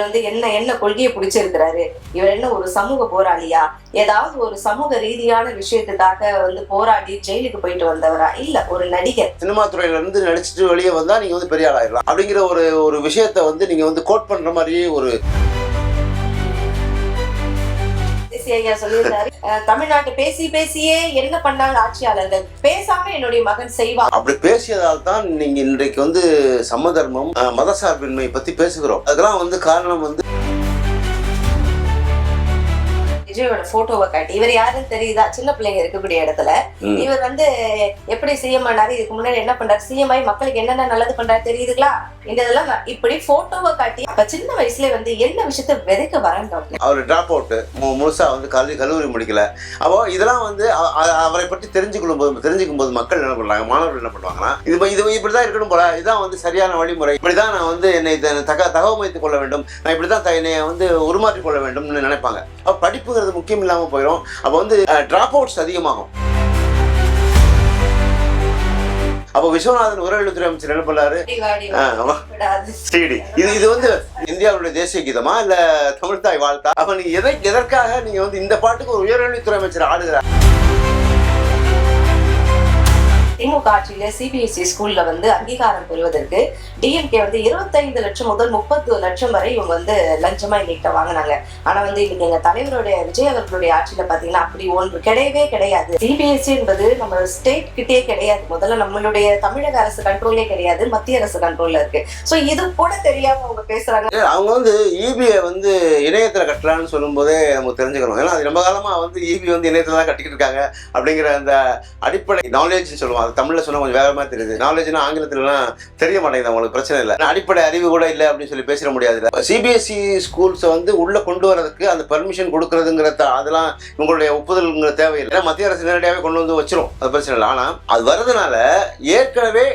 வந்து என்ன கொள்கையை பிடிச்சிருக்கிறாரு, இவர் என்ன ஒரு சமூக போராளியா, ஏதாவது ஒரு சமூக ரீதியான விஷயத்துக்காக வந்து போராடி ஜெயிலுக்கு போயிட்டு வந்தவரா, இல்ல ஒரு நடிகர். சினிமா துறையில இருந்து நடிச்சுட்டு வெளியே வந்தா நீங்க வந்து பெரிய ஆளாயிடலாம் அப்படிங்கிற ஒரு விஷயத்த வந்து நீங்க வந்து கோட் பண்ற மாதிரியே ஒரு ஐயா சொல்லியிருந்தாரு, தமிழ்நாட்டு பேசியே என்ன பண்ணாங்க ஆட்சியாளர்கள், பேசாம என்னுடைய மகன் செய்வார். அப்படி பேசியதால் தான் நீங்க இன்றைக்கு வந்து சமதர்மம் மதசார்பின்மை பத்தி பேசுகிறோம். அதெல்லாம் வந்து காரணம் வந்து விஜயோட போட்டோவை காட்டி இவர் யாருன்னு தெரியுதா, சின்ன பிள்ளைங்க இருக்கக்கூடிய இடத்துல இவர் வந்து எப்படி சிஎம் ஆனாரு, இதுக்கு முன்னாடி என்ன பண்றாரு, சிஎம் ஆகி மக்களுக்கு என்னென்ன நல்லது பண்றாரு தெரியுதுங்களா, இந்த இதெல்லாம் இப்படி போட்டோவை காட்டி அப்ப சின்ன வயசுல வந்து என்ன விஷயத்த விதைக்க வரங்க. அவர் டிராப் அவுட் முழுசா வந்து கல்லூரி முடிக்கல. அப்போ இதெல்லாம் வந்து அவரை பற்றி தெரிஞ்சுக்கும் போது மக்கள் என்ன பண்றாங்க, மாணவர்கள் என்ன பண்ணுவாங்கன்னா இது இப்படிதான் இருக்கணும் போல, இதுதான் வந்து சரியான வழிமுறை, இப்படிதான் நான் வந்து என்னை தகவமைத்துக் கொள்ள வேண்டும், நான் இப்படிதான் என்னை வந்து உருமாற்றிக் கொள்ள வேண்டும்னு நினைப்பாங்க. அப்ப படிப்புங்கிறது முக்கியம் இல்லாம போயிடும். அப்ப வந்து டிராப் அவுட்ஸ் அதிகமாகும். அப்போ விஸ்வநாதன் உயர்கல்வித்துறை அமைச்சர் என்ன பண்ணாரு, இது வந்து இந்தியாவுடைய தேசிய கீதமா இல்ல தமிழ்தாய் வாழ்த்தா, அப்ப நீங்க எதற்காக நீங்க வந்து இந்த பாட்டுக்கு ஒரு உயர்கல்வித்துறை அமைச்சர் ஆடுகிறார்? திமுக ஆட்சியில சிபிஎஸ்இ ஸ்கூல்ல வந்து அங்கீகாரம் பெறுவதற்கு டிஎம்கே வந்து 25 லட்சம் முதல் 30 லட்சம் வரை இவங்க வந்து லஞ்சமா இன்னைக்கு வாங்கினாங்க. ஆனா வந்து இன்னைக்கு எங்க தலைவருடைய விஜய் அவர்களுடைய ஆட்சியில பாத்தீங்கன்னா அப்படி ஒன்று கிடையவே கிடையாது. சிபிஎஸ்இ என்பது நம்ம ஸ்டேட் கிட்டே கிடையாது, முதல்ல நம்மளுடைய தமிழக அரசு கண்ட்ரோலே கிடையாது, மத்திய அரசு கண்ட்ரோல்ல இருக்கு. சோ இது கூட தெரியாம அவங்க பேசுறாங்க. அவங்க வந்து இபிஐ வந்து இணையத்துல கட்டலான்னு சொல்லும் போதே நமக்கு தெரிஞ்சுக்கணும். ஏன்னா அது ரொம்ப காலமா வந்து இபி வந்து இணையத்துல தான் கட்டிக்கிட்டு இருக்காங்க அப்படிங்கிற அந்த அடிப்படை நாலேஜ் சொல்லுவாங்க. தமிழ்ல சொன்னா கொஞ்சம் வேகமா தெரியுது, நாலேஜ்னா ஆங்கிலத்துலாம் தெரிய மாட்டேங்குது, அவங்களுக்கு பிரச்சனை இல்லை, அடிப்படை அறிவு கூட இல்லை அப்படின்னு சொல்லி பேசிட முடியாது. சிபிஎஸ்இ ஸ்கூல்ஸ் வந்து உள்ள கொண்டு வரதுக்கு அந்த பர்மிஷன் கொடுக்கறதுங்கிற அதெல்லாம் உங்களுடைய ஒப்புதல்ங்கிற தேவையில்லை, மத்திய அரசு நேரடியாகவே கொண்டு வந்து வச்சிரும், அது பிரச்சனை இல்லை. ஆனா அது வர்றதுனால ஏற்கனவே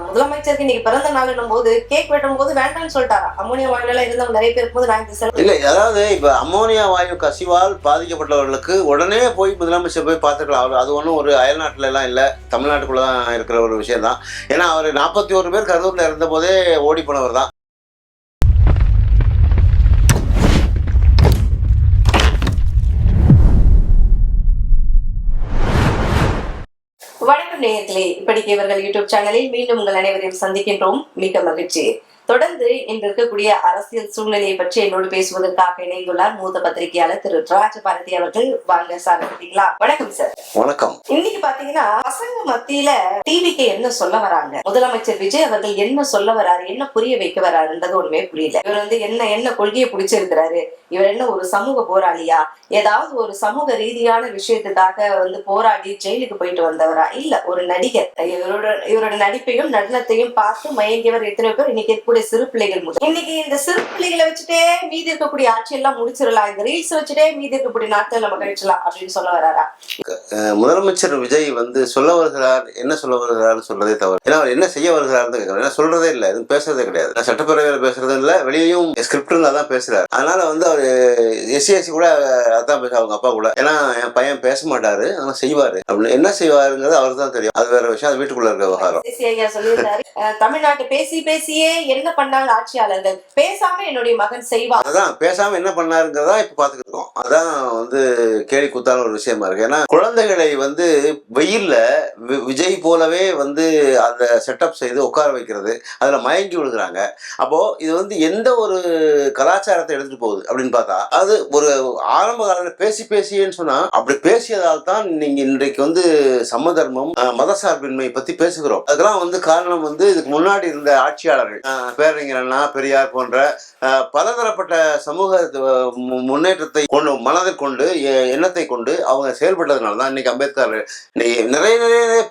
முதலமைச்சருக்கு இன்னைக்கு பிறந்த நாளும் போது கேக் வெட்டும் போது வேண்டாம்னு சொல்லிட்டாரா, அம்மோனியா வாயுல இருந்தவங்க நிறைய பேருக்கு போது நான் இல்ல, அதாவது இப்ப அம்மோனியா வாயு கசிவால் பாதிக்கப்பட்டவர்களுக்கு உடனே போய் முதலமைச்சர் போய் பார்த்துக்கலாம். அது ஒன்றும் ஒரு அயல்நாட்டுல எல்லாம் இல்ல, தமிழ்நாட்டுக்குள்ளதான் இருக்கிற ஒரு விஷயம் தான். ஏன்னா அவர் 41 பேர் கரூர்ல இருந்த போதே ஓடி போனவர் தான். வணக்கம் நேயர்களே, இப்படிக்கு இவர்கள் யூடியூப் சேனலில் மீண்டும் உங்கள் அனைவரையும் சந்திக்கின்றோம். மிக மகிழ்ச்சி. தொடர்ந்து இன்று இருக்கக்கூடிய அரசியல் சூழ்நிலையை பற்றி என்னோடு பேசுவதற்காக இணைந்துள்ளார் மூத்த பத்திரிகையாளர் திரு ராஜபாரதி அவர்கள். வாங்க சார். வணக்கம் சார். வணக்கம். இன்னைக்கு பாத்தீங்கன்னா பசங்க மத்தியில டிவிக்கு என்ன சொல்ல வராங்க, முதலமைச்சர் விஜய் அவர்கள் என்ன சொல்ல வராரு, என்ன புரிய வைக்க வராருன்றது ஒண்ணுமே புரியல. இவர் வந்து என்ன கொள்கையை பிடிச்சிருக்கிறாரு, இவர் என்ன ஒரு சமூக போராளியா, ஏதாவது ஒரு சமூக ரீதியான விஷயத்துக்காக வந்து போராடி ஜெயிலுக்கு போயிட்டு வந்தவரா, இல்ல ஒரு நடிகர். இவரோட நடிப்பையும் நடனத்தையும் பார்த்து மயங்கியவர் எத்தனை பேர் இன்னைக்கு இருக்கக்கூடிய சிறு பிள்ளைகள். இன்னைக்கு இந்த சிறு பிள்ளைகளை வச்சுட்டே மீதி இருக்கக்கூடிய ஆட்சி எல்லாம் முடிச்சிடலாம், இந்த ரீல்ஸ் வச்சுட்டே மீதி இருக்கக்கூடிய நாட்கள் நம்ம கழிச்சலாம் அப்படின்னு சொல்ல வராரா? முதலமைச்சர் விஜய் வந்து சொல்ல வருகிறார், என்ன சொல்ல வருகிறார் சொல்றதே தவறு. ஏன்னா அவர் என்ன செய்ய வருகிறார்னு கேட்கறேன். ஏன்னா சொல்றதே இல்லை, எதுவும் பேசுறதே கிடையாது. சட்டப்பேரவையில் பேசுறதும் இல்லை, வெளியும் ஸ்கிரிப்ட் இருந்தா தான் பேசுறாரு. அதனால வந்து அவர் எஸ்சி கூட அதான் பேச, அவங்க அப்பா கூட, ஏன்னா என் பையன் பேச மாட்டாரு ஆனா செய்வாரு அப்படின்னு. என்ன செய்வாருங்கிறது அவருக்கு தான் தெரியும், அது வேற விஷயம், அது வீட்டுக்குள்ள இருக்க விவகாரம். சொல்லியிருந்தாரு, தமிழ்நாட்டு பேசியே என்ன பண்ணாங்க ஆட்சியாளர்கள், பேசாம என்னுடைய மகன் செய்வார். அதான் பேசாம என்ன பண்ணாருங்கிறதா இப்ப பாத்துக்கிட்டு இருக்கோம். அதான் வந்து கேலி கூத்தான ஒரு விஷயமா இருக்கு. ஏன்னா குழந்தைகளை வந்து வெயில்ல விஜய் போலவே வந்து அந்த செட்டப் செய்து உட்கார வைக்கிறது, அதுல மயங்கி விழுகிறாங்க. அப்போ இது வந்து எந்த ஒரு கலாச்சாரத்தை எடுத்துட்டு போகுது அப்படின்னு பார்த்தா, அது ஒரு ஆரம்ப காலத்தில் பேசியேன்னு சொன்னா, அப்படி பேசியதால் தான் நீங்க இன்றைக்கு வந்து சமதர்மம் மதசார்பின்மை பத்தி பேசுகிறோம். அதுக்கெல்லாம் வந்து காரணம் வந்து இதுக்கு முன்னாடி இருந்த ஆட்சியாளர்கள், பேரறிஞர் அண்ணா, பெரியார் போன்ற பலதரப்பட்ட சமூக முன்னேற்றத்தை கொண்டு மனதில் கொண்டு எண்ணத்தை கொண்டு அவங்க செயல்பட்டதுனால தான் இன்னைக்கு அம்பேத்கர் நிறைய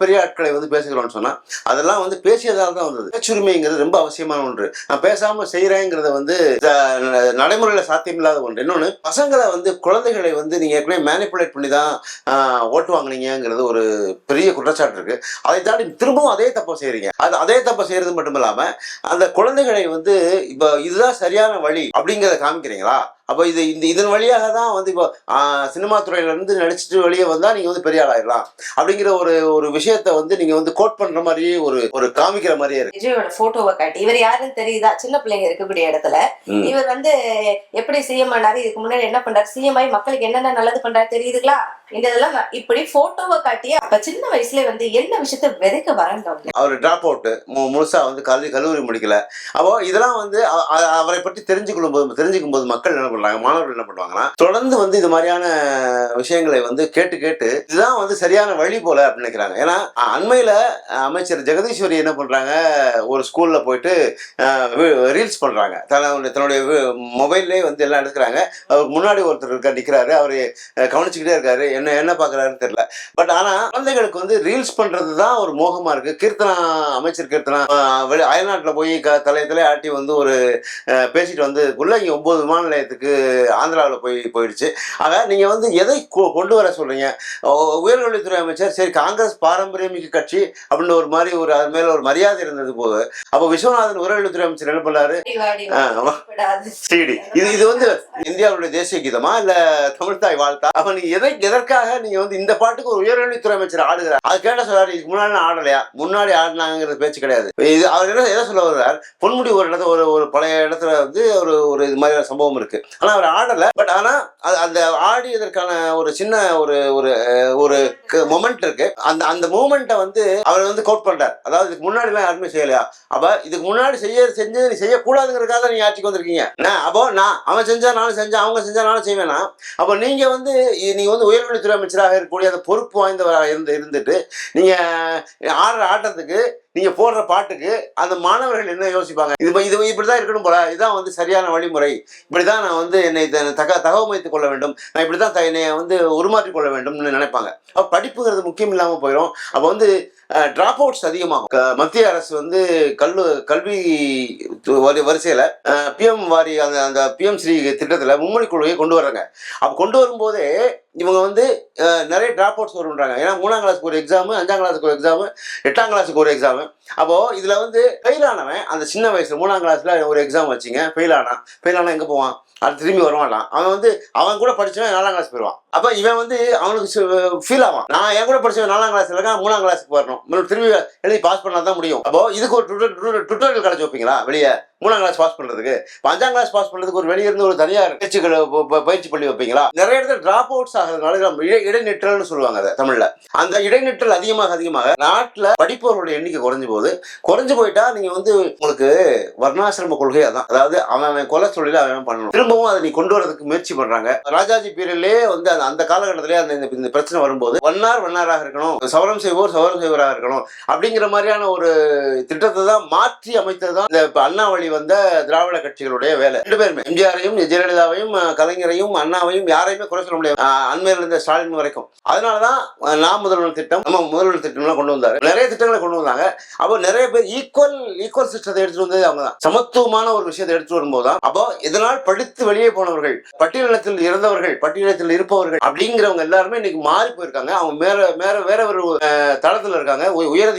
பெரிய ஆட்களை வந்து பேசுகிறோம்னு சொன்னா, அதெல்லாம் வந்து பேசியதால் தான் வந்தது. பேச்சுரிமைங்கிறது ரொம்ப அவசியமான ஒன்று. நான் பேசாம செய்யறேங்கிறத வந்து நடைமுறையில சாத்தியமில்லாத ஒன்று. இன்னொன்னு, பசங்களை வந்து குழந்தைகளை வந்து நீங்க ஏற்கனவே மேனிப்புலேட் பண்ணி தான் ஓட்டு வாங்கினீங்கிறது ஒரு பெரிய குற்றச்சாட்டு இருக்கு. அதை தாண்டி திரும்பவும் அதே தப்பை செய்யறீங்க. அதே தப்பை செய்யறது மட்டும் இல்லாம அந்த குழந்தைகளை வந்து இப்ப இதுதான் சரியான வழி அப்படிங்கிறத காமிக்கிறீங்களா அப்போ இதன் வழியாக தான் வந்து இப்போ சினிமா துறையில இருந்து நடிச்சுட்டு வெளியே வந்தா நீங்க வந்து பெரிய ஆளாயிடலாம் அப்படிங்கிற ஒரு ஒரு விஷயத்த வந்து நீங்க வந்து கோட் பண்ற மாதிரியே ஒரு ஒரு காமிக்கிற மாதிரியே இருக்கு. விஜயோட போட்டோவை காட்டி இவர் யாருன்னு தெரியுதா? சின்ன பிள்ளைங்க இருக்கக்கூடிய இடத்துல இவர் வந்து எப்படி சிஎம் ஆனாரு, இதுக்கு முன்னாடி என்ன பண்றாரு, சிஎம் ஆகி மக்களுக்கு என்னென்ன நல்லது பண்றாரு தெரியுதுங்களா? இந்த இதெல்லாம் இப்படி போட்டோவை காட்டி அப்ப சின்ன வயசுல வந்து என்ன விஷயத்த விதைக்க வராங்க. அவர் டிராப் அவுட் முழுசா வந்து கல்லூரி முடிக்கல. அப்போ இதெல்லாம் வந்து அவரை பற்றி தெரிஞ்சுக்கும் போது மக்கள் என்ன பண்றாங்க, மாணவர்கள் என்ன பண்ணுவாங்கன்னா தொடர்ந்து வந்து இது மாதிரியான விஷயங்களை வந்து கேட்டு இதுதான் வந்து சரியான வழி போல அப்படின்னு நினைக்கிறாங்க. ஏன்னா அண்மையில அமைச்சர் ஜெகதீஸ்வரி என்ன பண்றாங்க, ஒரு ஸ்கூல்ல போயிட்டு ரீல்ஸ் பண்றாங்க. தன்னுடைய மொபைல்லே வந்து எல்லாம் எடுக்கிறாங்க. அவருக்கு முன்னாடி ஒருத்தர் நிக்கிறாரு, அவரு கவனிச்சுக்கிட்டே இருக்காரு, என்ன பாக்குறாருன்னு தெரியல. பட் ஆனா குழந்தைகளுக்கு வந்து ரீல்ஸ் பண்றதுதான் ஒரு மோகமா இருக்கு. அமைச்சர் கீர்த்தனா அயல்நாட்டுல போய் தலையத்திலே ஆட்டி வந்து ஒரு பேசிட்டு வந்ததுக்குள்ள இங்க 9 விமான நிலையத்துக்கு ஆந்திராவில் போயிடுச்சு. ஆக நீங்க வந்து எதை கொண்டு வர சொல்றீங்க? உயர்கல்வித்துறை அமைச்சர் சரி காங்கிரஸ் பாரம்பரியமிக்க கட்சி அப்படின்னு ஒரு மாதிரி ஒரு அது மேல ஒரு மரியாதை இருந்தது போது, அப்ப விஸ்வநாதன் உயர்கல்வித்துறை அமைச்சர் என்ன பண்ணாரு, இது வந்து இந்தியாவுடைய தேசிய கீதமா இல்ல தமிழ்தாய் வாழ்த்தா? அப்ப நீங்க எதற்காக நீங்க வந்து இந்த பாட்டுக்கு ஒரு உயர்கல்வித்துறை அமைச்சர் ஆடுகிறார்? அது கேட்ட சொல்றாரு, இதுக்கு முன்னாடி ஆடலையா? முன்னாடி ஆடினாங்கிறது பேச்சு கிடையாது. இது அவர் எதை சொல்ல வருவார், பொன்முடி ஒரு இடத்துல ஒரு பழைய இடத்துல வந்து ஒரு இது மாதிரி சம்பவம் இருக்கு. ஆனா அவர் ஆடல. பட் ஆனா அந்த ஆடியதற்கான ஒரு சின்ன ஒரு மொமெண்ட் இருக்கு. அந்த மூமெண்ட்டை வந்து அவர் வந்து கோட் பண்றார். அதாவது இதுக்கு முன்னாடி எல்லாம் யாருமே செய்யலையா? அப்ப இதுக்கு முன்னாடி செஞ்சு நீ செய்யக்கூடாதுங்கிறதுக்காக நீங்க ஆட்சிக்கு வந்திருக்கீங்க. அப்போ அவன் செஞ்சா நானும் செஞ்சேன், அவங்க செஞ்சா நானும் செய்வேனா? அப்போ நீங்க வந்து உயர்கல்வித்துறை அமைச்சராக இருக்கக்கூடிய அந்த பொறுப்பு வாய்ந்தவராக இருந்துட்டு நீங்க ஆடுற ஆட்டத்துக்கு நீங்க போடுற பாட்டுக்கு அந்த மாணவர்கள் என்ன யோசிப்பாங்க? இது இப்படிதான் இருக்கணும் போல, இதுதான் வந்து சரியான வழிமுறை, இப்படிதான் நான் வந்து என்னை தகவமைத்துக் கொள்ள வேண்டும், நான் இப்படிதான் என்னை வந்து உருமாற்றிக் கொள்ள வேண்டும்னு நினைப்பாங்க. அப்ப படிப்புங்கிறது முக்கியம் இல்லாம போயிடும். அப்ப வந்து டிராப் அவுட்ஸ் அதிகமாகும். மத்திய அரசு வந்து கல்வி வரிசையில பிஎம் வாரி அந்த பிஎம் ஸ்ரீ திட்டத்துல மும்மொழி கொள்கையை கொண்டு வர்றாங்க. அப்ப கொண்டு வரும்போதே இவங்க வந்து நிறைய டிராப் அவுட்ஸ் வரும்ன்றாங்க. ஏன்னா 3ஆம் கிளாஸுக்கு ஒரு எக்ஸாமு, 5ஆம் கிளாஸுக்கு ஒரு எக்ஸாமு, 8ஆம் கிளாஸுக்கு ஒரு எக்ஸாமு. அப்போ இதுல வந்து ஃபெயில் ஆனவன் அந்த சின்ன வயசுல 3ஆம் கிளாஸ்ல ஒரு எக்ஸாம் வச்சுங்க, ஃபெயில் ஆனா எங்க போவான்? அது திரும்பி வருவான்லாம். அவன் கூட படிச்சவன் 4ஆம் கிளாஸ் போயிடுவான். அப்ப இவன் வந்து அவனுக்கு ஃபீல் ஆவான், நான் என் கூட படிச்சவன் 4ஆம் கிளாஸ்ல இருக்கான், 3ஆம் கிளாஸுக்கு வரணும், திரும்பி எழுதி பாஸ் பண்ணா தான் முடியும். அப்போ இதுக்கு ஒரு டுட்டோரியல் கிடைச்சி வைப்பீங்களா வெளியே 3ஆம் கிளாஸ் பாஸ் பண்றதுக்கு? 5ஆம் கிளாஸ் பாஸ் பண்றதுக்கு ஒரு வெளியே இருந்து ஒரு தனியார் பயிற்சி பண்ணி வைப்பீங்களா? நிறைய இடத்துல டிராப் அவுட்ஸ் ஆகிறதுனால இடைநிற்றல்னு சொல்லுவாங்க அதை தமிழ்ல. அந்த இடைநிற்றல் அதிகமாக நாட்டுல படிப்பவர்களுடைய எண்ணிக்கை குறைஞ்சு போயிட்டா நீங்க வந்து உங்களுக்கு வர்ணாசிரம கொள்கை அதான். அதாவது அவன் கொலை சொல்லில அவன் பண்ணணும். திரும்பவும் அதை நீ கொண்டு வரதுக்கு முயற்சி பண்றாங்க. ராஜாஜி பீரியட்லயே வந்து அந்த காலகட்டத்திலே இந்த பிரச்சனை வரும்போது வண்ணாராக இருக்கணும், சவரம் செய்வராக இருக்கணும் அப்படிங்கிற மாதிரியான ஒரு திட்டத்தை தான் மாற்றி அமைத்ததுதான் இந்த அண்ணாவளி வந்த திராவிட கட்சிகளுடைய வேலை. 2 பேருமே எம்ஜிஆரையும் ஜெயலலிதாவையும் கலைஞரையும் அண்ணாவையும் யாரையுமே குறை சொல்ல முடியாது, அண்மையில் இருந்த ஸ்டாலின் வரைக்கும். அதனாலதான் நான் முதல்வர் திட்டம் எல்லாம் கொண்டு வந்தாரு, நிறைய திட்டங்களை கொண்டு வந்தாங்க. அப்போ நிறைய பேர் ஈக்குவல் சிஸ்டத்தை எடுத்துட்டு வந்தது அவங்க தான். சமத்துவமான ஒரு விஷயத்தை எடுத்துட்டு வரும்போது தான் அப்போ இதனால் படித்து வெளியே போனவர்கள், பட்டியலினத்தில் இறந்தவர்கள், பட்டியலினத்தில் இருப்பவர்கள் அப்படிங்கிறவங்க எல்லாருமே இன்னைக்கு மாறி போயிருக்காங்க. அவங்க வேற ஒரு தளத்துல இருக்காங்க, உயர்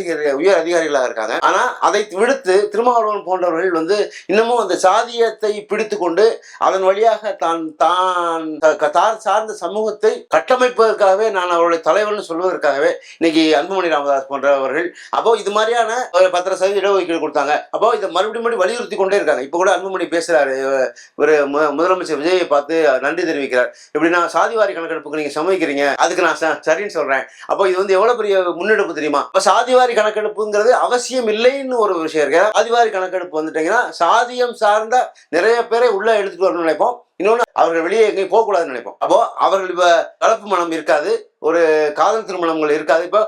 அதிகாரிகளாக இருக்காங்க. ஆனா அதை விடுத்து திருமாவளவன் போன்றவர்கள் வந்து இன்னமும் அந்த சாதியத்தை பிடித்து கொண்டு அதன் வழியாக தான் சார்ந்த சமூகத்தை கட்டமைப்பதற்காகவே, நான் அவருடைய தலைவர்னு சொல்வதற்காகவே இன்னைக்கு அன்புமணி ராமதாஸ் போன்றவர்கள் அப்போ இது மாதிரியான 10% இடஒதுக்கீடு கொடுத்தாங்க. அப்போ இதை மறுபடியும் வலியுறுத்தி கொண்டே இருக்காங்க. இப்ப கூட அன்புமணி பேசுறாரு, ஒரு முதலமைச்சர் விஜயை பார்த்து நன்றி தெரிவிக்கிறார். எப்படின்னா சாதிவாரி கணக்கெடுப்புக்கு நீங்க சம்மதிக்கிறீங்க, அதுக்கு நான் சரின்னு சொல்றேன். அப்போ இது வந்து எவ்வளவு பெரிய முன்னெடுப்பு தெரியுமா? இப்ப சாதிவாரி கணக்கெடுப்புங்கிறது அவசியம் இல்லைன்னு ஒரு விஷயம் இருக்கு. சாதிவாரி கணக்கெடுப்பு வந்துட்டீங்கன்னா சாதியம் சார்ந்த நிறைய பேரை உள்ள எடுத்துட்டு வரணும்னு நினைப்போம். இன்னொன்னு அவர்கள் வெளியே எங்கேயும் போக கூடாதுன்னு நினைப்போம். அப்போ அவர்கள் இப்ப கலப்பு மனம் இருக்காது, ஒரு காதல் திருமணங்கள் இருக்காது. இப்போ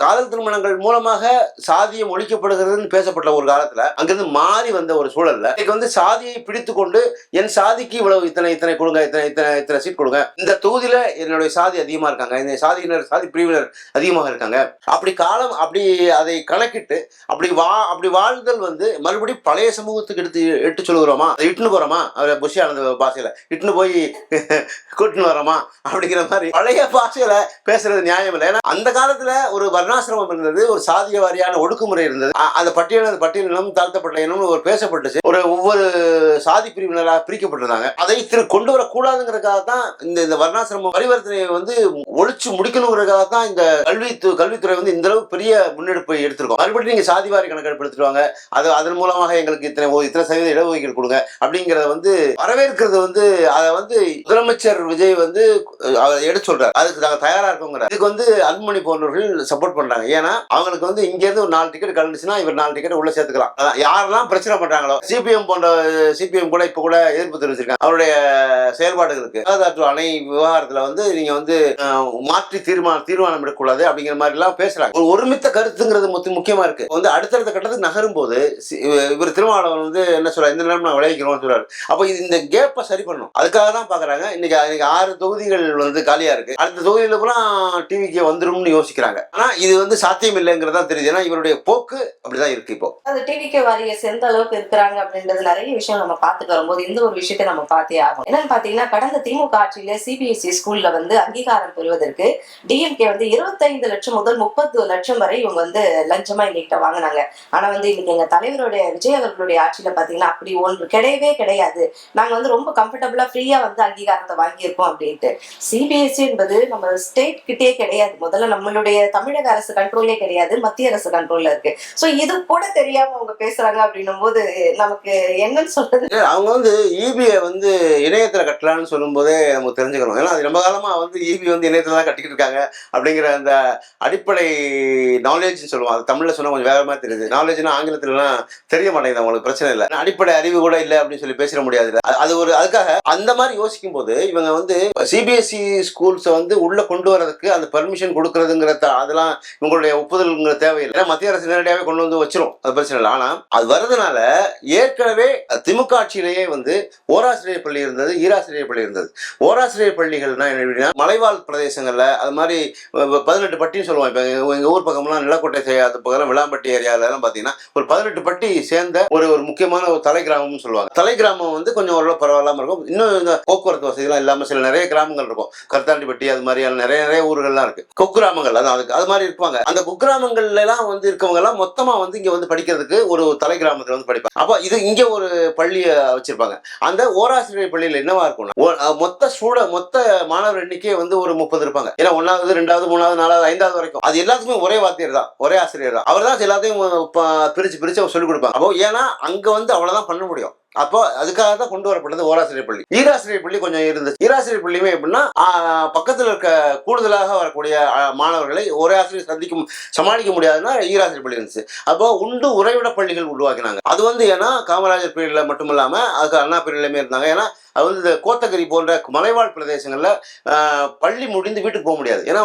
காதல் திருமணங்கள் மூலமாக சாதியம் ஒழிக்கப்படுகிறதுன்னு பேசப்பட்ட ஒரு காலத்துல அங்கிருந்து மாறி வந்த ஒரு சூழல்ல இன்னைக்கு வந்து சாதியை பிடித்து கொண்டு என் சாதிக்கு இவ்வளவு இத்தனை கொடுங்க, இத்தனை சீட் கொடுங்க, இந்த தொகுதியில என்னுடைய சாதி அதிகமா இருக்காங்க, இந்த சாதி பிரிவினர் அதிகமாக இருக்காங்க, அப்படி அதை கணக்கிட்டு அப்படி வாழ்தல் வந்து மறுபடியும் பழைய சமூகத்துக்கு எடுத்து சொல்லுகிறோமா, இட்டுன்னு போறோமா, அவரை புஷி ஆனந்த பாஷையில இட்டுன்னு போய் கூட்டுன்னு வரோமா அப்படிங்கிற மாதிரி பழைய பாஷையில பேசுறது நியாயம் இல்லை. ஏன்னா அந்த காலத்துல ஒரு வர்ணாசிரமம் இருந்தது, ஒரு சாதிய வாரியான ஒடுக்குமுறை இருந்தது, அந்த பட்டியலினம் தாழ்த்தப்பட்ட இனம் ஒரு பேசப்பட்டுச்சு, ஒவ்வொரு சாதி பிரிவினராக பிரிக்கப்பட்டிருந்தாங்க. அதை கொண்டு வரக்கூடாதுங்கிறதுக்காக தான் இந்த வர்ணாசிரம பரிவர்த்தனையை வந்து ஒழிச்சு முடிக்கணுங்கிறதுக்காக தான் இந்த கல்வித்துறை வந்து இந்த அளவுக்கு பெரிய முன்னெடுப்பை எடுத்திருக்கோம். மறுபடியும் நீங்க சாதிவாரி கணக்கெடுப்பு எடுத்துருவாங்க, அதன் மூலமாக எங்களுக்கு இத்தனை சதவீத இடஒதுக்கீடு கொடுங்க அப்படிங்கிறத வந்து வரவேற்கிறது வந்து அதை வந்து முதலமைச்சர் விஜய் வந்து எடுத்து சொல்றாரு. அதுக்கு நாங்கள் தயாரா இருக்கோங்கிறார். இதுக்கு வந்து அன்புமணி போன்றவர்கள் சப்போர்ட் பண்றாங்க. ஏன்னா அவங்களுக்கு வந்து இங்க இருந்து ஒரு 4 டிக்கெட் கலந்துச்சுன்னா இவர் 4 டிக்கெட் உள்ள சேர்த்துக்கலாம். யாரெல்லாம் பிரச்சனை பண்றாங்களோ சிபிஎம் கூட இப்ப கூட எதிர்ப்பு தெரிவிச்சிருக்காங்க அவருடைய செயல்பாடுகளுக்கு. அணை விவகாரத்துல வந்து நீங்க வந்து மாற்றி தீர்மானம் எடுக்கக்கூடாது அப்படிங்கிற மாதிரி எல்லாம் பேசுறாங்க. ஒரு ஒருமித்த கருத்துங்கிறது முக்கியமா இருக்கு. வந்து அடுத்தடுத்த கட்டத்துக்கு நகரும் போது இவர் திருமாவளவன் வந்து என்ன சொல்றாரு, இந்த நேரம் நான் விளைவிக்கிறோம் சொல்றாரு. அப்ப இந்த கேப்பை சரி பண்ணணும். அதுக்காக தான் பாக்குறாங்க. இன்னைக்கு 6 தொகுதிகள் வந்து காலியா இருக்கு. அடுத்த தொகுதியில கூட டிவிக்கு வந்துரும்னு யோசிக்கிறாங்க. ஆனா இது வந்து சாத்தியம் இல்லைங்கிறதா தெரியுது. ஏன்னா இவருடைய போக்கு அப்படிதான் இருக்கு. இப்போ அது டிவிக்கு வாரியர்ஸ் எந்த அளவுக்கு இருக்கிறாங்க அப்படின்றது நிறைய விஷயம் நம்ம பார்த்துட்டு வரும்போது இந்த ஒரு விஷயத்தை நம்ம பார்த்தே ஆகும். என்னன்னு பாத்தீங்கன்னா, கடந்த திமுக ஆட்சியில சிபிஎஸ்இ ஸ்கூல்ல வந்து அங்கீகாரம் பெறுவதற்கு டிஎம்கே வந்து 25 லட்சம் முதல் 30 லட்சம் வரை இவங்க வந்து லஞ்சமா எங்ககிட்ட வாங்கினாங்க. ஆனா வந்து இன்னைக்கு எங்க தலைவருடைய விஜய் அவர்களுடைய ஆட்சியில பாத்தீங்கன்னா அப்படி ஒன்று கிடையவே கிடையாது. நாங்க வந்து ரொம்ப கம்ஃபர்டபுளா ஃப்ரீயா வந்து அங்கீகாரத்தை வாங்கியிருக்கோம் அப்படின்ட்டு. சிபிஎஸ்இ என்பது நம்ம ஸ்டேட் கிட்டே கிடையாது. முதல்ல நம்மளுடைய தமிழக அரசு கண்ட்ரோலே கிடையாது, மத்திய அரசு கண்ட்ரோல்ல இருக்கு. சோ இது கூட தெரியாம அவங்க பேசுறாங்க அப்படின்னும் போது நமக்கு என்னன்னு சொல்றது. அவங்க வந்து ஈபியை வந்து இணையத்துல கட்டலான்னு சொல்லும் போதே நமக்கு தெரிஞ்சுக்கணும். ஏன்னா அது ரொம்ப காலமா வந்து ஈபி வந்து இணையத்துல தான் கட்டிக்கிட்டு இருக்காங்க அப்படிங்கிற அந்த அடிப்படை நாலேஜ் சொல்லுவோம். அது தமிழ்ல சொன்னா கொஞ்சம் வேற மாதிரி தெரியுது. நாலேஜ்னா ஆங்கிலத்துலலாம் தெரிய மாட்டேங்குது. அவங்களுக்கு பிரச்சனை இல்லை, அடிப்படை அறிவு கூட இல்லை அப்படின்னு சொல்லி பேசிட முடியாது. அது ஒரு அதுக்காக அந்த மாதிரி யோசிக்கும் போது இவங்க வந்து சிபிஎஸ்இ ஸ்கூல்ஸை வந்து உள்ள கொண்டு வரதுக்கு அந்த பெர்மிஷன் கொடுக்கறதுங்கிற அதெல்லாம் இவங்களுடைய ஒப்புதல்ங்கிற தேவையில்லை. மத்திய அரசு நேரடியாகவே கொண்டு வந்து வச்சிரும், அது பிரச்சனை இல்லை. ஆனா அது வருதுனால ஏற்கனவே திமுக ஆட்சியிலேயே வந்து ஓராசிரியர் பள்ளி இருந்தது, ஈராசிரியர் பள்ளி இருந்தது. ஓராசிரியர் பள்ளிகள்னா என்ன, மலைவாழ் பிரதேசங்கள்ல அது மாதிரி 18 பட்டின்னு சொல்லுவோம். இப்போ எங்க ஊர் பக்கம்லாம் நிலக்கோட்டை செய்யாத பக்கம் விளாம்பட்டி ஏரியால எல்லாம் பாத்தீங்கன்னா ஒரு 18 பட்டி சேர்ந்த ஒரு முக்கியமான ஒரு தலை கிராமம்னு சொல்லுவாங்க. தலை கிராமம் வந்து கொஞ்சம் ஓரளவு பரவாயில்லாம இருக்கும். இன்னும் இந்த போக்குவரத்து வசதிலாம் இல்லாம சில நிறைய கிராமங்கள் இருக்கும். கருத்தாண்டிப்பட்டி அது மாதிரியான நிறைய ஊர்கள்லாம் இருக்கு. குக்கிராமங்கள் அது மாதிரி இருப்பாங்க. அந்த குக்கிராமங்கள்ல எல்லாம் வந்து இருக்கவங்க எல்லாம் மொத்தமா வந்து இங்க வந்து படிக்கிறதுக்கு ஒரு தலை கிராமத்துல வந்து படிப்பாங்க. அப்ப இது இங்க ஒரு பள்ளியை வச்சிருப்பாங்க. அந்த ஓராசிரியர் பள்ளியில என்னவா இருக்கும்னா மொத்த மாணவர் எண்ணிக்கை வந்து ஒரு 30 இருப்பாங்க. ஏன்னா 1வது 2வது 3வது 4வது 5வது வரைக்கும் அது எல்லாத்துக்குமே ஒரே வாத்தியர் தான், ஒரே ஆசிரியர் தான். அவர் தான் எல்லாத்தையும் பிரிச்சு சொல்லிக் கொடுப்பாங்க. அப்போ ஏன்னா அங்க வந்து அவ்வளவுதான் பண்ண முடியும். அப்போ அதுக்காக தான் கொண்டு வரப்பட்டது ஓராசிரியர் பள்ளி. ஈராசிரியர் பள்ளி கொஞ்சம் இருந்துச்சு. ஈராசிரியர் பள்ளியுமே எப்படின்னா பக்கத்தில் இருக்க கூடுதலாக வரக்கூடிய மாணவர்களை ஒரே ஆசிரியர் சமாளிக்க முடியாதுன்னா ஈராசிரியர் பள்ளி இருந்துச்சு. அப்போ உறைவிட பள்ளிகள் உருவாக்கினாங்க. அது வந்து ஏன்னா காமராஜர் பீரியட்ல மட்டும் இல்லாம அதுக்கு அண்ணா பீரியட்லயுமே இருந்தாங்க. ஏன்னா அது வந்து கோத்தகிரி போன்ற மலைவாழ் பிரதேசங்கள்ல பள்ளி முடிந்து வீட்டுக்கு போக முடியாது. ஏன்னா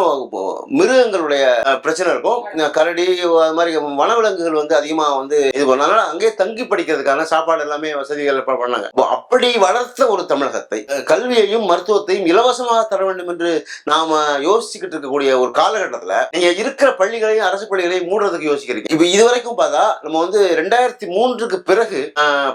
மிருகங்களுடைய பிரச்சனை இருக்கும். கரடி அது மாதிரி வனவிலங்குகள் வந்து அதிகமா வந்து இது பண்ணாங்க. அங்கேயே தங்கி படிக்கிறதுக்கான சாப்பாடு எல்லாமே வசதிகள் பண்ணாங்க. அப்படி வளர்த்த ஒரு தமிழகத்தை கல்வியையும் மருத்துவத்தையும் இலவசமாக தர வேண்டும் என்று நாம யோசிச்சுக்கிட்டு இருக்கக்கூடிய ஒரு காலகட்டத்துல நீங்க இருக்கிற பள்ளிகளையும் அரசு பள்ளிகளையும் மூடுறதுக்கு யோசிக்கிறீங்க. இப்ப இதுவரைக்கும் பார்த்தா நம்ம வந்து 2003க்கு பிறகு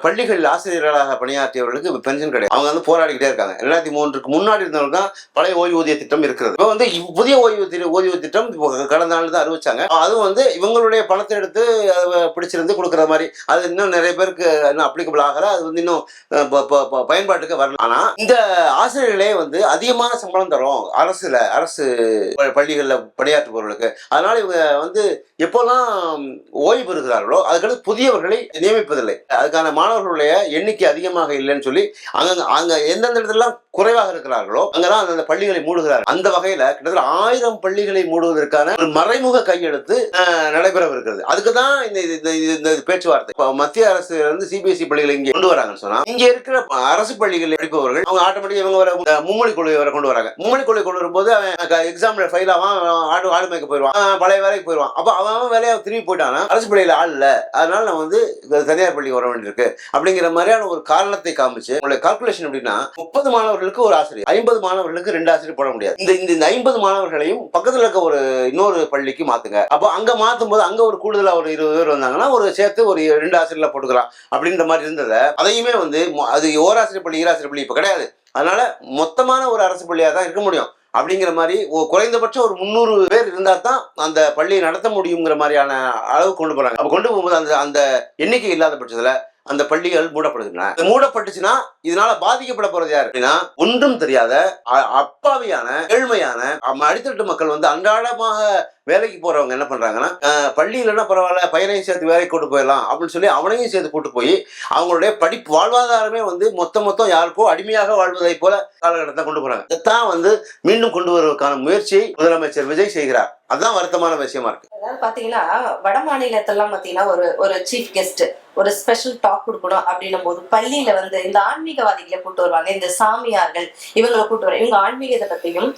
பள்ளிகளில் ஆசிரியர்களாக பணியாற்றியவர்களுக்கு பென்ஷன் கிடையாது. அவங்க வந்து போராடிக்கிட்டே இருக்காங்க. 2003க்கு முன்னாடி இருந்தவங்க தான் பழைய ஓய்வூதிய திட்டம் இருக்கிறது. இப்போ வந்து புதிய ஓய்வூதிய திட்டம் கடந்த ஆண்டு தான் அறிவிச்சாங்க. அதுவும் வந்து இவங்களுடைய பணத்தை எடுத்து பிடிச்சிருந்து கொடுக்குற மாதிரி அது இன்னும் நிறைய பேருக்கு இன்னும் அப்ளிகபிள் ஆகல. அது வந்து இன்னும் பயன்பாட்டுக்கு வரல. ஆனா இந்த ஆசிரியர்களே வந்து அதிகமான சம்பளம் தரும் அரசு பள்ளிகளில் பணியாற்றுபவர்களுக்கு. அதனால இவங்க வந்து எப்போல்லாம் ஓய்வு பெறுகிறார்களோ அதுக்கடுத்து புதியவர்களை நியமிப்பதில்லை. அதுக்கான மாணவர்களுடைய எண்ணிக்கை அதிகமாக இல்லைன்னு சொல்லி அங்க எந்தெந்த இடத்துல குறைவாக இருக்கிறார்களோ அங்கதான் அந்த பள்ளிகளை மூடுகிறார்கள். அந்த வகையில கிட்டத்தட்ட 1000 பள்ளிகளை மூடுவதற்கான ஒரு மறைமுக கையெழுத்து நடைபெறவிருக்கிறது. அதுக்குதான் இந்த பேச்சுவார்த்தை. மத்திய அரசு வந்து சிபிஎஸ்இ பள்ளிகளை இங்கே கொண்டு வராங்கன்னு சொன்னா இங்க இருக்கிற அரசு பள்ளிகளில் படிப்பவர்கள் அவங்க ஆட்டோமேட்டிக் இவங்க மும்மொழி கொள்கை வர கொண்டு வராங்க. மும்மொழி கொள்கை கொண்டு வரும்போது அவன் எக்ஸாம்ல ஃபெயில் ஆவான், ஆடு மேய்க்க போயிடுவான், பழைய வேலைக்கு போயிடுவான். அப்ப அவன் வேலையை திரும்பி போயிட்டானா அரசு பள்ளியில ஆள் இல்ல, அதனால நான் வந்து தனியார் பள்ளிக்கு வர வேண்டியிருக்கு அப்படிங்கிற மாதிரியான ஒரு காரணத்தை காமிச்சு கால்குலேஷன் எப்படின்னா 30 மாணவர்களுக்கு ஒரு ஆசிரியர், 50 மாணவர்களுக்கு 2 ஆசிரியர் போட முடியாது. இந்த 50 மாணவர்களையும் பக்கத்துல இருக்க ஒரு இன்னொரு பள்ளிக்கு மாத்துங்க. அப்போ அங்க மாத்தும் போது அங்க ஒரு கூடுதலா ஒரு 20 பேர் வந்தாங்கன்னா ஒரு சேர்த்து ஒரு 2 ஆசிரியர்ல போட்டுக்கலாம் அப்படின்ற மாதிரி இருந்ததை அதையுமே வந்து அது ஓராசிரியர் பள்ளி ஈராசிரியர் பள்ளி இப்ப கிடையாது. அதனால மொத்தமான ஒரு அரசு பள்ளியா தான் இருக்க முடியும் அப்படிங்கிற மாதிரி குறைந்தபட்சம் ஒரு 300 பேர் இருந்தா தான் அந்த பள்ளியை நடத்த முடியுங்கிற மாதிரியான அளவு கொண்டு போறாங்க. அப்ப கொண்டு போகும்போது அந்த எண்ணிக்கை இல்லாத பட்சத்துல அந்த பள்ளிகள் மூடப்படுகின்றன. மூடப்பட்டுச்சுன்னா இதனால பாதிக்கப்பட போறது யாரு அப்படின்னா, ஒன்றும் தெரியாத அப்பாவியான ஏழ்மையான அடித்தட்டு மக்கள் வந்து அன்றாடமாக வேலைக்கு போறவங்க என்ன பண்றாங்கன்னா, பள்ளி இல்லைன்னா பரவாயில்ல, பையனையும் சேர்த்து வேலைக்கு கூட்டு போயிடலாம் அப்படின்னு சொல்லி அவனையும் சேர்த்து கூட்டு போய் அவங்களுடைய படிப்பு வாழ்வாதாரமே வந்து மொத்தம் யாருக்கோ அடிமையாக வாழ்வதை போல காலகட்டத்தை கொண்டு போறாங்க. இதைத்தான் வந்து மீண்டும் கொண்டு வருவதற்கான முயற்சியை முதலமைச்சர் விஜய் செய்கிறார். அதுதான் வருத்தமான விஷயமா இருக்கு. அதாவது பாத்தீங்கன்னா வட மாநிலத்தெல்லாம் பாத்தீங்கன்னா ஒரு சீஃப் கெஸ்ட் ஒரு ஸ்பெஷல் டாக் கொடுக்கணும் அப்படின்னும் போது பள்ளியில வந்து இந்த ஆன்மீகவாதிகளை கூட்டு வருவாங்க, இந்த சாமியார்கள் இவங்களை கூட்டு வர, இவங்க ஆன்மீகத்தை பத்தியும்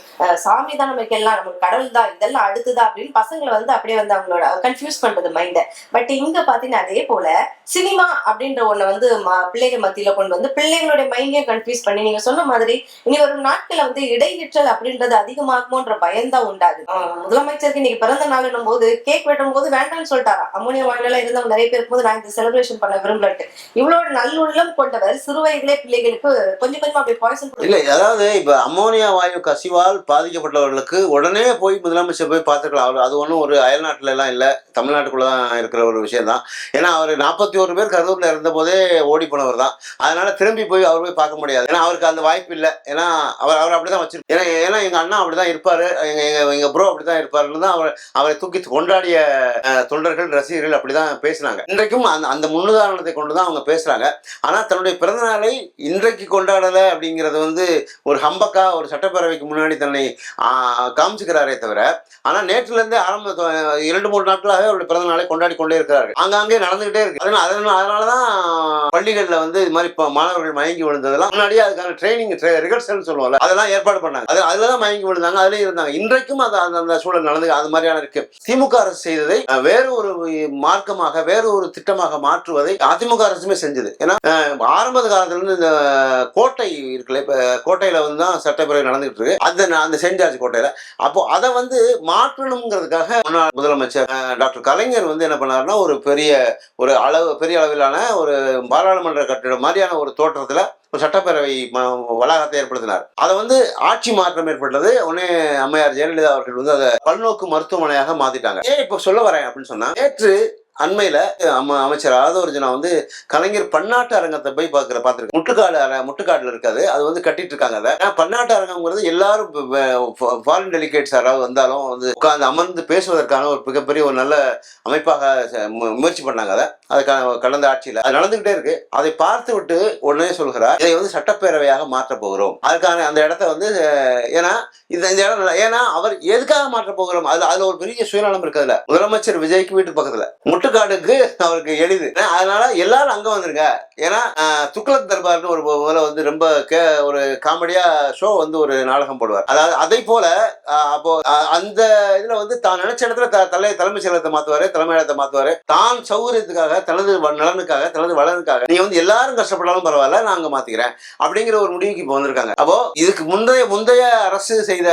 சாமி தான் நமக்கு எல்லாம், நமக்கு கடவுள் தான், இதெல்லாம் அடுத்துதா அப்படின்னு பசங்களை வந்து அப்படியே வந்து அவங்களோட கன்ஃபியூஸ் பண்றது மைண்ட. பட் இங்க பாத்தீங்கன்னா அதே போல சினிமா அப்படின்ற ஒண்ணு வந்து பிள்ளைகள் மத்தியில கொண்டு வந்து பிள்ளைங்களுடைய மைண்டையும் கன்ஃபியூஸ் பண்ணி நீங்க சொன்ன மாதிரி இனி ஒரு நாட்கள் வந்து இடைநிற்றல் அப்படின்றது அதிகமாகுமோன்ற பயம்தான் உண்டாகுது. முதலமைச்சருக்கு இன்னைக்கு பிறந்த நாளுன்னும் போது கேக் வெட்டும் போது வேண்டாம்னு சொல்லிட்டாரா, அமோனியா வாயில இருந்தவங்க நிறைய பேருக்கு போது நான் இந்த செலிப்ரேஷன் பண்ண விரும்பலட்டு இவ்வளவு நல்லுள்ளம் கொண்டவர் சிறு வயதிலே பிள்ளைகளுக்கு கொஞ்சம் கொஞ்சமா அப்படி பாய்சன் இல்ல. அதாவது இப்ப அமோனியா வாயு கசிவால் பாதிக்கப்பட்டவர்களுக்கு உடனே போய் முதலமைச்சர் போய் பார்த்துக்கலாம். அது ஒன்றும் ஒரு அயல்நாட்டுல எல்லாம் இல்ல, தமிழ்நாட்டுக்குள்ளதான் இருக்கிற ஒரு விஷயம் தான். ஏன்னா அவர் 41 பேர் கரூர்ல இருந்த போதே ஓடி போனவர் தான். அதனால திரும்பி போய் அவர் போய் பார்க்க முடியாது. ஏன்னா அவருக்கு அந்த வாய்ப்பு இல்லை. ஏன்னா அவர் அப்படிதான் வச்சிருக்காரு. ஏன்னா எங்க அண்ணா அப்படிதான் இருப்பாரு, எங்க ப்ரோ அப்படிதான் இருப்பாருன்னு தான் அவரை தூக்கி கொண்டாடிய தொண்டர்கள் ரசிகர்கள் அப்படிதான் பேசினாங்க. இன்றைக்கும் அந்த முன்னுதாரணத்தை கொண்டுதான் அவங்க பேசுறாங்க. ஆனா தன்னுடைய பிறந்த நாளை இன்றைக்கு கொண்டாடல அப்படிங்கிறது வந்து ஒரு ஹம்பக்கா ஒரு சட்டப்பேரவைக்கு முன்னாடி தன்னை காமிச்சுக்கிறாரே தவிர, ஆனா நேற்றுல இருந்தே 2-3 நாட்களாக அவருடைய பிறந்த நாளை கொண்டாடி கொண்டே இருக்கிறார்கள். அங்கங்கே நடந்துகிட்டே இருக்கு. அதனாலதான் பள்ளிகள்ல வந்து இது மாதிரி மாணவர்கள் மயங்கி விழுந்ததெல்லாம் முன்னாடியே அதுக்கான ட்ரைனிங் ரிஹர்சல் சொல்லுவோம்ல, அதெல்லாம் ஏற்பாடு பண்ணாங்க. அதுலதான் மயங்கி விழுந்தாங்க, அதுலயும் இருந்தாங்க. இன்றைக்கும் அந்த சூழல் நடந்து அது மாதிரியான இருக்கு. திமுக அரசு செய்ததை வேறு ஒரு மார்க்கமாக வேறு ஒரு திட்டமாக மாற்றுவதை அதிமுக அரசுமே செஞ்சது. ஏன்னா ஆரம்ப காலத்துல இருந்து இந்த கோட்டை இருக்குல்ல, இப்ப கோட்டையில வந்து தான் சட்டப்பேரவை நடந்துகிட்டு இருக்கு, அந்த செயின்ட் ஜார்ஜ் கோட்டையில. அப்போ அதை வந்து மாற்றணுங்கிறதுக்காக முன்னாள் முதலமைச்சர் டாக்டர் கலைஞர் வந்து என்ன பண்ணாருன்னா, ஒரு பெரிய அளவிலான ஒரு பாராளுமன்ற கட்டிடம் மாதிரியான ஒரு தோற்றத்துல ஒரு சட்டப்பேரவை வளாகத்தை ஏற்படுத்தினார். அதை வந்து ஆட்சி மாற்றம் ஏற்பட்டது. உடனே அம்மையார் ஜெயலலிதா அவர்கள் வந்து அதை பல்நோக்கு மருத்துவமனையாக மாத்திட்டாங்க. ஏன் இப்ப சொல்ல வரேன் அப்படின்னு சொன்னா, நேற்று அண்மையில அமைச்சர் ஆதவர்ஜுனா வந்து கலைஞர் பன்னாட்டு அரங்கத்தை போய் பார்த்திருக்கேன். முட்டுக்காடுல இருக்காது, அது வந்து கட்டிட்டு இருக்காங்க. அதை பன்னாட்டு அரங்கம்ங்கிறது எல்லாரும் ஃபாரின் டெலிகேட்ஸ் யாராவது வந்தாலும் வந்து உட்கார்ந்து அமர்ந்து பேசுவதற்கான ஒரு மிகப்பெரிய ஒரு நல்ல அமைப்பாக முயற்சி பண்ணாங்க. அதை கடந்த ஆட்சியில் அது நடந்துகிட்டே இருக்கு. அதை பார்த்து விட்டு உடனே சொல்கிறார், இதை வந்து சட்டப்பேரவையாக மாற்ற போகிறோம். அதுக்கான அந்த இடத்த வந்து ஏன்னா இந்த இடம், ஏன்னா அவர் எதுக்காக மாற்ற போகிறோம், அதுல ஒரு பெரிய சுயநலம் இருக்குதுல. முதலமைச்சர் விஜய்க்கு வீட்டு பக்கத்துல முட்டுக்காடுக்கு அவருக்கு எளிது, அதனால எல்லாரும் அங்க வந்துருங்க. ஏன்னா துக்ளக் தர்பார்னு ஒரு முதல்ல வந்து ரொம்ப ஒரு காமெடியா ஷோ வந்து ஒரு நாடகம் போடுவார். அதாவது அதை போல அப்போ அந்த இதுல வந்து தான் நினைச்ச இடத்துல தலைமைச் செயலகத்தை மாத்துவாரு, தலைமையிடத்தை மாத்துவாரு. தான் சௌகரியத்துக்காக, தனது நலனுக்காக, தனது வளனுக்காக நீங்க வந்து எல்லாரும் கஷ்டப்பட்டாலும் பரவாயில்ல, நான் அங்க மாத்திக்கிறேன் அப்படிங்கிற ஒரு முடிவுக்கு இப்போ வந்திருக்காங்க. அப்போ இதுக்கு முந்தைய அரசு செய்த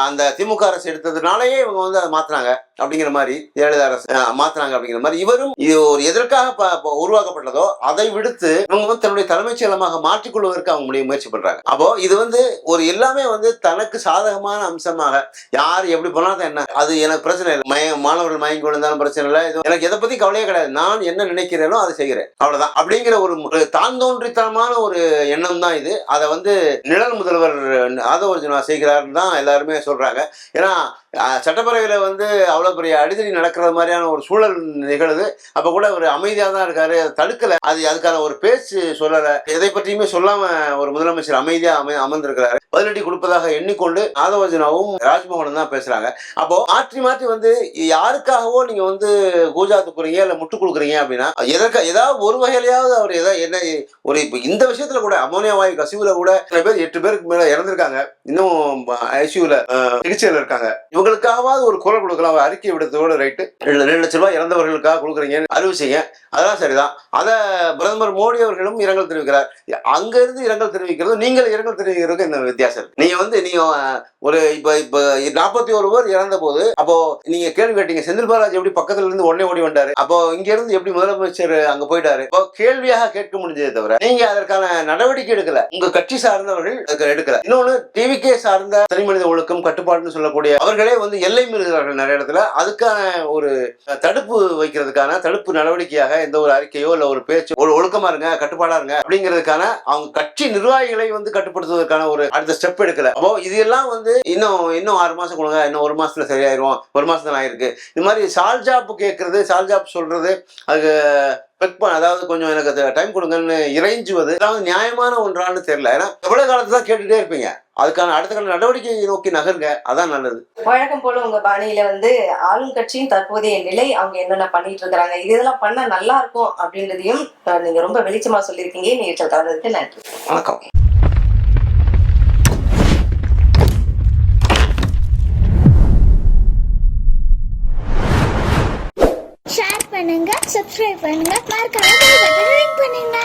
அந்த திமுக அரசு எடுத்ததுனாலயே இவங்க வந்து அதை மாத்தினாங்க அப்படிங்கிற மாதிரி, ஜெயலலிதா அரசு மாத்தினாங்க அப்படிங்கிற மாதிரி. இவரும் இது ஒரு எதற்காக உருவாக்கப்பட்டதோ அதை விடுத்து இவங்க வந்து தன்னுடைய தலைமைச் செயலமாக மாற்றிக்கொள்வதற்கு அவங்க முயற்சி பண்றாங்க. அப்போ இது வந்து ஒரு எல்லாமே வந்து தனக்கு சாதகமான அம்சமாக, யார் எப்படி போனாலும் என்ன, அது எனக்கு பிரச்சனை இல்லை, மாணவர்கள் மயங்கி விழுந்தாலும் பிரச்சனை இல்லை, எனக்கு எதை பத்தி கவலையே கிடையாது, நான் என்ன நினைக்கிறேனோ அதை செய்கிறேன், அவ்வளவுதான் அப்படிங்கிற ஒரு தான் தோன்றித்தனமான ஒரு எண்ணம் தான் இது. அதை வந்து நிழல் முதல்வர் ஆதவர்ஜுனா செய்கிறாருன்னு தான் எல்லாருமே சொல்றாங்க. ஏன்னா சட்டப்பேரவையில வந்து அவ்வளவு பெரிய அடிதடி நடக்கிற மாதிரியான ஒரு சூழல் நிகழுது. அப்ப கூட ஒரு அமைதியா தான் இருக்காரு, தடுக்கல, அதுக்கான ஒரு பேச்சு சொல்லல, எதை பற்றியுமே சொல்லாம ஒரு முதலமைச்சர் அமைதியா அமர்ந்திருக்கிறாரு. பதிலடி கொடுப்பதாக எண்ணிக்கொண்டு ஆதவர்ஜுனாவும் ராஜ்மோகனும் தான் பேசுறாங்க. அப்போ மாற்றி வந்து யாருக்காகவோ நீங்க வந்து கூஜா துக்குறீங்க இல்ல முட்டு கொடுக்குறீங்க அப்படின்னா, ஏதாவது ஒரு வகையிலையாவது அவர் என்ன ஒரு இந்த விஷயத்துல கூட அமோனியா வாயு கசிவுல கூட 8 பேருக்கு மேல இறந்திருக்காங்க, இன்னும் ஐசியூல சிகிச்சையில இருக்காங்க. இவங்களுக்காவது ஒரு குரல் கொடுக்கலாம், அறிக்கை விடுறதோட ரைட்டு, 2 லட்சம் ரூபாய் இறந்தவர்களுக்காக கொடுக்குறீங்கன்னு அறிவிச்சீங்க, அதெல்லாம் சரிதான். அத பிரதமர் மோடி அவர்களும் இரங்கல் தெரிவிக்கிறார். அங்க இருந்து இரங்கல் தெரிவிக்கிறது, நீங்கள் இரங்கல் தெரிவிக்கிறதுக்கு இந்த வித்தியாசம் இருக்கு. நீங்க ஒரு இப்ப 41 பேர் இறந்த போது அப்போ நீங்க கேள்வி கேட்டீங்க, செந்தில் பாலாஜி எப்படி பக்கத்துல இருந்து உடனே ஓடி வந்தாரு, அப்போ இங்க இருந்து எப்படி முதலமைச்சர் அங்க போயிட்டாரு, இப்போ கேள்வியாக கேட்க முடிஞ்சதே தவிர நீங்க அதற்கான நடவடிக்கை எடுக்கல, உங்க கட்சி சார்ந்தவர்கள் எடுக்கல. இன்னொன்னு டிவிகே சார்ந்த தனி மனித ஒழுக்கம் கட்டுப்பாடுன்னு சொல்லக்கூடிய அவர்களே அவர்களே வந்து எல்லை மீறுகிறார்கள் நிறைய இடத்துல. அதுக்கான ஒரு தடுப்பு வைக்கிறதுக்கான தடுப்பு நடவடிக்கையாக எந்த ஒரு அறிக்கையோ இல்ல ஒரு பேச்சு, ஒரு ஒழுக்கமா இருங்க, கட்டுப்பாடா இருங்க அப்படிங்கிறதுக்கான அவங்க கட்சி நிர்வாகிகளை வந்து கட்டுப்படுத்துவதற்கான ஒரு அடுத்த ஸ்டெப் எடுக்கல. அப்போ இது எல்லாம் வந்து இன்னும் 6 மாசம் கொடுங்க, இன்னும் 1 மாசத்துல சரியாயிரும், 1 மாசத்துல ஆயிருக்கு, இந்த மாதிரி சால்ஜாப் கேட்கறது, சால்ஜாப் சொல்றது, அது அதாவது கொஞ்சம் எனக்கு டைம் கொடுங்கன்னு இறைஞ்சுவது அதாவது நியாயமான ஒன்றான்னு தெரியல. ஏன்னா எவ்வளவு காலத்தை தான் கேட்டுட்டே இருப்பீங்க, அதுக்கான அடுத்த கால நடவடிக்கையை நோக்கி நகருங்க, அதான் நல்லது. வழக்கம் போல உங்க பாணியில வந்து ஆளும் கட்சியின் தற்போதைய நிலை, அவங்க என்னென்ன பண்ணிட்டு இருக்கிறாங்க, இதெல்லாம் பண்ணா நல்லா இருக்கும் அப்படின்றதையும் நீங்க ரொம்ப வெளிச்சமா சொல்லியிருக்கீங்க. நிகழ்ச்சியில் கலந்ததுக்கு நன்றி. வணக்கம். ஷேர் பண்ணுங்க, சப்ஸ்கிரைப் பண்ணுங்க, மறக்காம பெல் பட்டனை கிளிக் பண்ணுங்க.